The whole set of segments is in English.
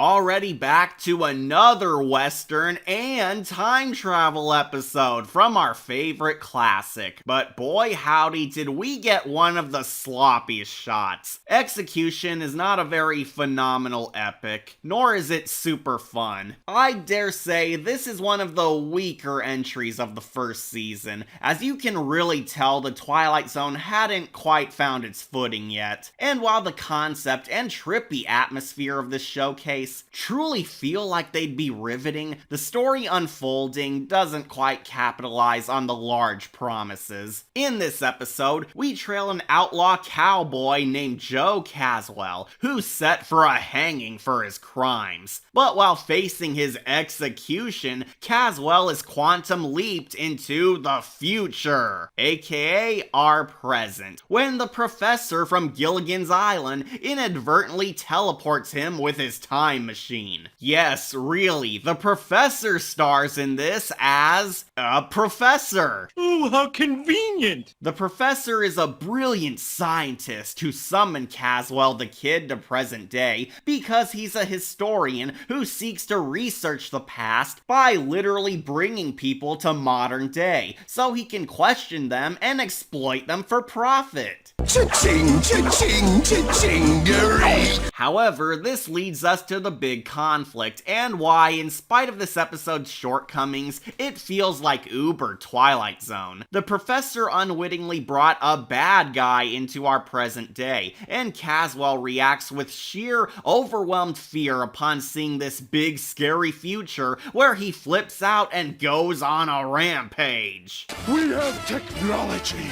Already back to another Western and time travel episode from our favorite classic. But boy howdy did we get one of the sloppiest shots. Execution is not a very phenomenal epic, nor is it super fun. I dare say this is one of the weaker entries of the first season, as you can really tell the Twilight Zone hadn't quite found its footing yet. And while the concept and trippy atmosphere of this showcase truly feel like they'd be riveting, the story unfolding doesn't quite capitalize on the large promises. In this episode, we trail an outlaw cowboy named Joe Caswell, who's set for a hanging for his crimes. But while facing his execution, Caswell is quantum leaped into the future, aka our present, when the professor from Gilligan's Island inadvertently teleports him with his time machine. Yes, really, the professor stars in this as a professor. Oh, how convenient! The professor is a brilliant scientist who summoned Caswell the Kid to present day because he's a historian who seeks to research the past by literally bringing people to modern day so he can question them and exploit them for profit. Cha-ching, cha-ching, cha-ching-gery. However, this leads us to the big conflict, and why, in spite of this episode's shortcomings, it feels like uber Twilight Zone. The professor unwittingly brought a bad guy into our present day, and Caswell reacts with sheer, overwhelmed fear upon seeing this big, scary future where he flips out and goes on a rampage. We have technology.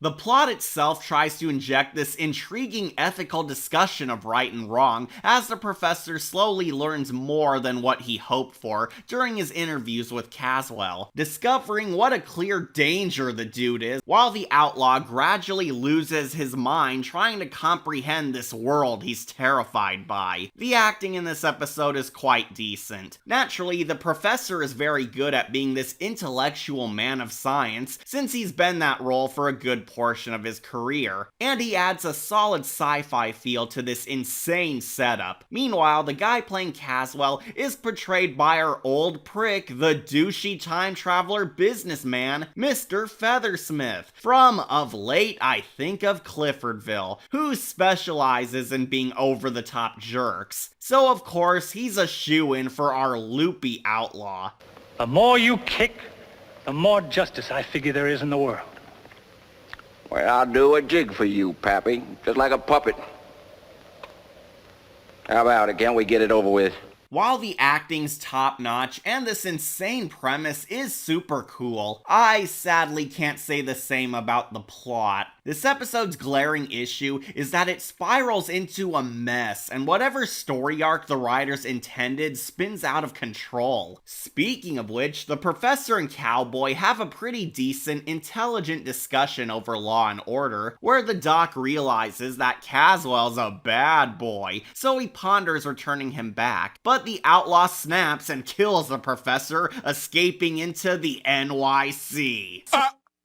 The plot itself tries to inject this intriguing ethical discussion of right and wrong as the professor slowly learns more than what he hoped for during his interviews with Caswell, discovering what a clear danger the dude is, while the outlaw gradually loses his mind trying to comprehend this world he's terrified by. The acting in this episode is quite decent. Naturally, the professor is very good at being this intellectual man of science, since he's been that role for a good portion of his career, and he adds a solid sci-fi feel to this insane setup. Meanwhile, the guy playing Caswell is portrayed by our old prick, the douchey time traveler businessman, Mr. Feathersmith, from of late I think of Cliffordville, who specializes in being over-the-top jerks. So of course, he's a shoo-in for our loopy outlaw. The more you kick, the more justice I figure there is in the world. Well, I'll do a jig for you, Pappy, just like a puppet. How about it? Can't we get it over with? While the acting's top-notch and this insane premise is super cool, I sadly can't say the same about the plot. This episode's glaring issue is that it spirals into a mess, and whatever story arc the writers intended spins out of control. Speaking of which, the professor and Cowboy have a pretty decent, intelligent discussion over Law and Order, where the doc realizes that Caswell's a bad boy, so he ponders returning him back, but the outlaw snaps and kills the professor, escaping into the NYC.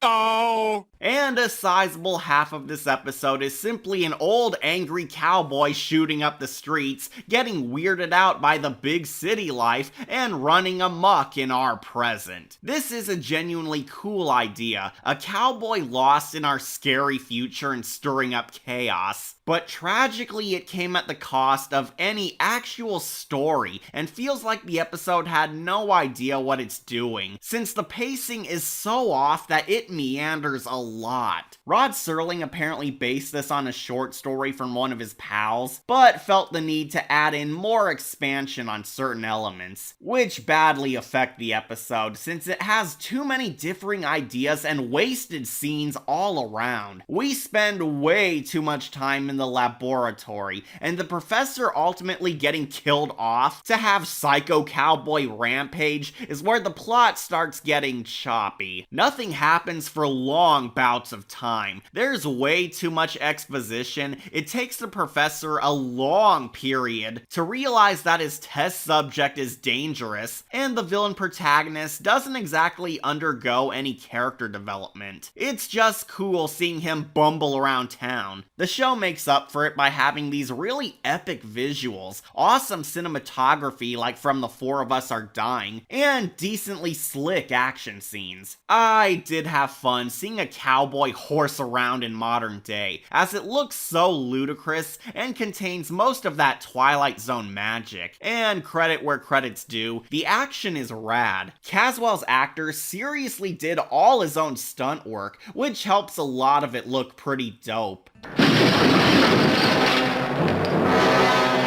Oh! And a sizable half of this episode is simply an old angry cowboy shooting up the streets, getting weirded out by the big city life, and running amok in our present. This is a genuinely cool idea, a cowboy lost in our scary future and stirring up chaos. But tragically it came at the cost of any actual story, and feels like the episode had no idea what it's doing, since the pacing is so off that it meanders a lot. Rod Serling apparently based this on a short story from one of his pals, but felt the need to add in more expansion on certain elements, which badly affect the episode since it has too many differing ideas and wasted scenes all around. We spend way too much time in the laboratory, and the professor ultimately getting killed off to have Psycho Cowboy rampage is where the plot starts getting choppy. Nothing happens for long bouts of time. There's way too much exposition. It takes the professor a long period to realize that his test subject is dangerous, and the villain protagonist doesn't exactly undergo any character development. It's just cool seeing him bumble around town. The show makes up for it by having these really epic visuals, awesome cinematography like from The Four of Us Are Dying, and decently slick action scenes. I did have fun seeing a cowboy horse around in modern day, as it looks so ludicrous and contains most of that Twilight Zone magic. And credit where credit's due, the action is rad. Caswell's actor seriously did all his own stunt work, which helps a lot of it look pretty dope.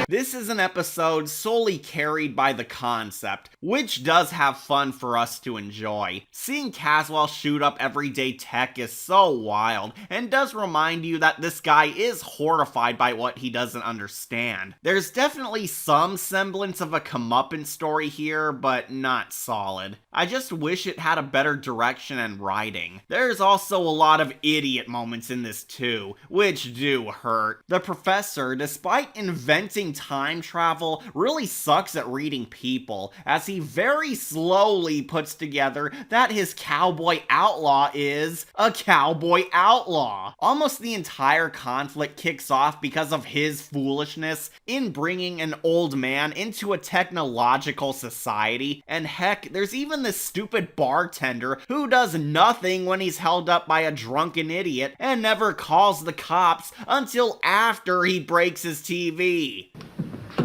This is an episode solely carried by the concept, which does have fun for us to enjoy. Seeing Caswell shoot up everyday tech is so wild, and does remind you that this guy is horrified by what he doesn't understand. There's definitely some semblance of a comeuppance story here, but not solid. I just wish it had a better direction and writing. There's also a lot of idiot moments in this too, which do hurt. The professor, despite inventing time travel, really sucks at reading people, as he very slowly puts together that his cowboy outlaw is a cowboy outlaw. Almost the entire conflict kicks off because of his foolishness in bringing an old man into a technological society, and heck, there's even this stupid bartender who does nothing when he's held up by a drunken idiot and never calls the cops until after he breaks his TV.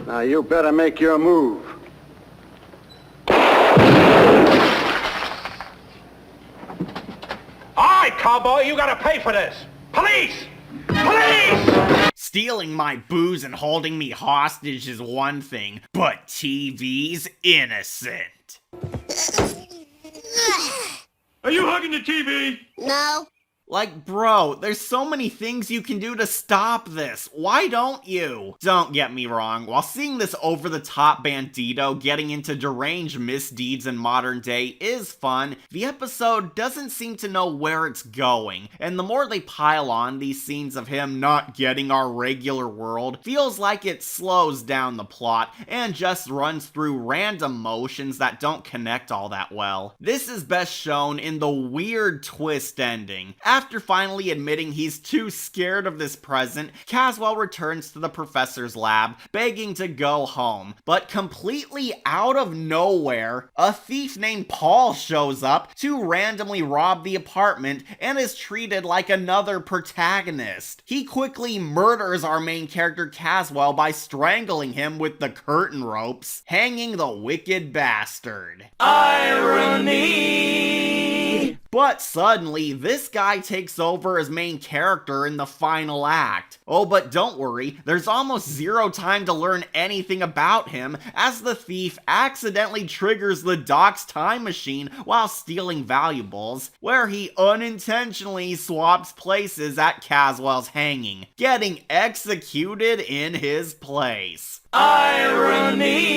Now you better make your move. All right, cowboy, you gotta pay for this. Police! Police! Stealing my booze and holding me hostage is one thing, but TV's innocent. Are you hugging the TV? No. Like, bro, there's so many things you can do to stop this. Why don't you? Don't get me wrong, while seeing this over-the-top bandito getting into deranged misdeeds in modern day is fun, the episode doesn't seem to know where it's going, and the more they pile on these scenes of him not getting our regular world, feels like it slows down the plot and just runs through random motions that don't connect all that well. This is best shown in the weird twist ending. After finally admitting he's too scared of this present, Caswell returns to the professor's lab, begging to go home. But completely out of nowhere, a thief named Paul shows up to randomly rob the apartment and is treated like another protagonist. He quickly murders our main character Caswell by strangling him with the curtain ropes, hanging the wicked bastard. Irony! But suddenly, this guy takes over as main character in the final act. Oh, but don't worry, there's almost zero time to learn anything about him, as the thief accidentally triggers the Doc's time machine while stealing valuables, where he unintentionally swaps places at Caswell's hanging, getting executed in his place. Irony!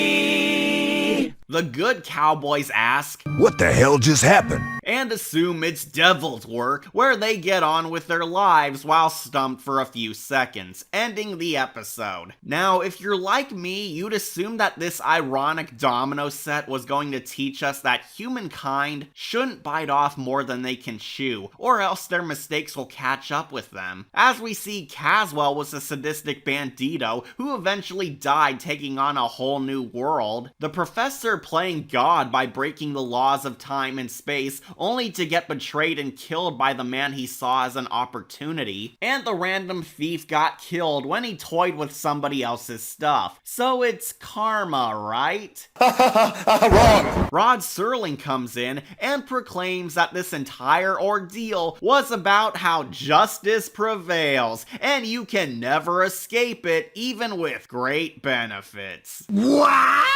The good cowboys ask, What the hell just happened? and assume it's devil's work, where they get on with their lives while stumped for a few seconds, ending the episode. Now, if you're like me, you'd assume that this ironic domino set was going to teach us that humankind shouldn't bite off more than they can chew, or else their mistakes will catch up with them. As we see, Caswell was a sadistic bandito who eventually died taking on a whole new world. The professor playing God by breaking the laws of time and space, only to get betrayed and killed by the man he saw as an opportunity. And the random thief got killed when he toyed with somebody else's stuff. So it's karma, right? Wrong! Rod Serling comes in and proclaims that this entire ordeal was about how justice prevails, and you can never escape it, even with great benefits. What?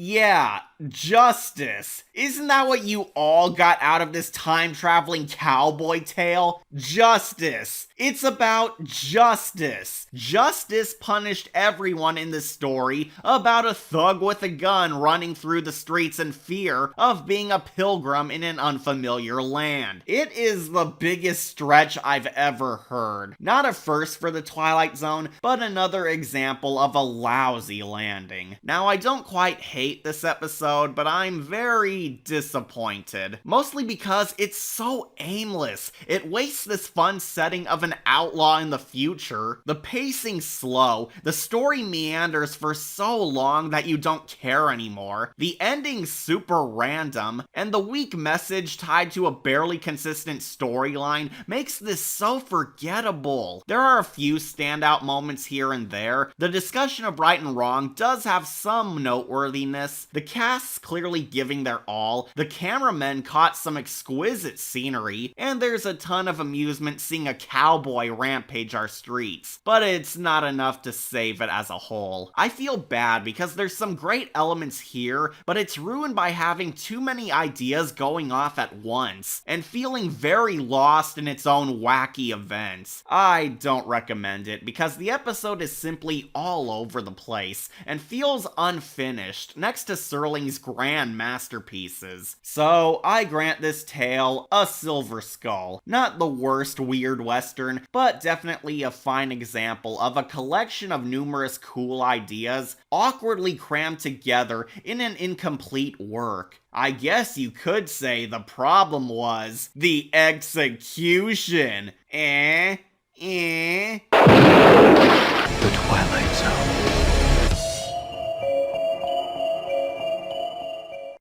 Yeah, justice. Isn't that what you all got out of this time-traveling cowboy tale? Justice. It's about justice. Justice punished everyone in this story about a thug with a gun running through the streets in fear of being a pilgrim in an unfamiliar land. It is the biggest stretch I've ever heard. Not a first for the Twilight Zone, but another example of a lousy landing. Now, I don't quite hate hate this episode, but I'm very disappointed. Mostly because it's so aimless. It wastes this fun setting of an outlaw in the future. The pacing's slow, the story meanders for so long that you don't care anymore. The ending's super random, and the weak message tied to a barely consistent storyline makes this so forgettable. There are a few standout moments here and there. The discussion of right and wrong does have some noteworthiness. The cast's clearly giving their all. The cameramen caught some exquisite scenery, and there's a ton of amusement seeing a cowboy rampage our streets. But it's not enough to save it as a whole. I feel bad because there's some great elements here, but it's ruined by having too many ideas going off at once, and feeling very lost in its own wacky events. I don't recommend it because the episode is simply all over the place and feels unfinished next to Serling's grand masterpieces. So I grant this tale a Silver Skull. Not the worst weird western, but definitely a fine example of a collection of numerous cool ideas awkwardly crammed together in an incomplete work. I guess you could say the problem was the execution.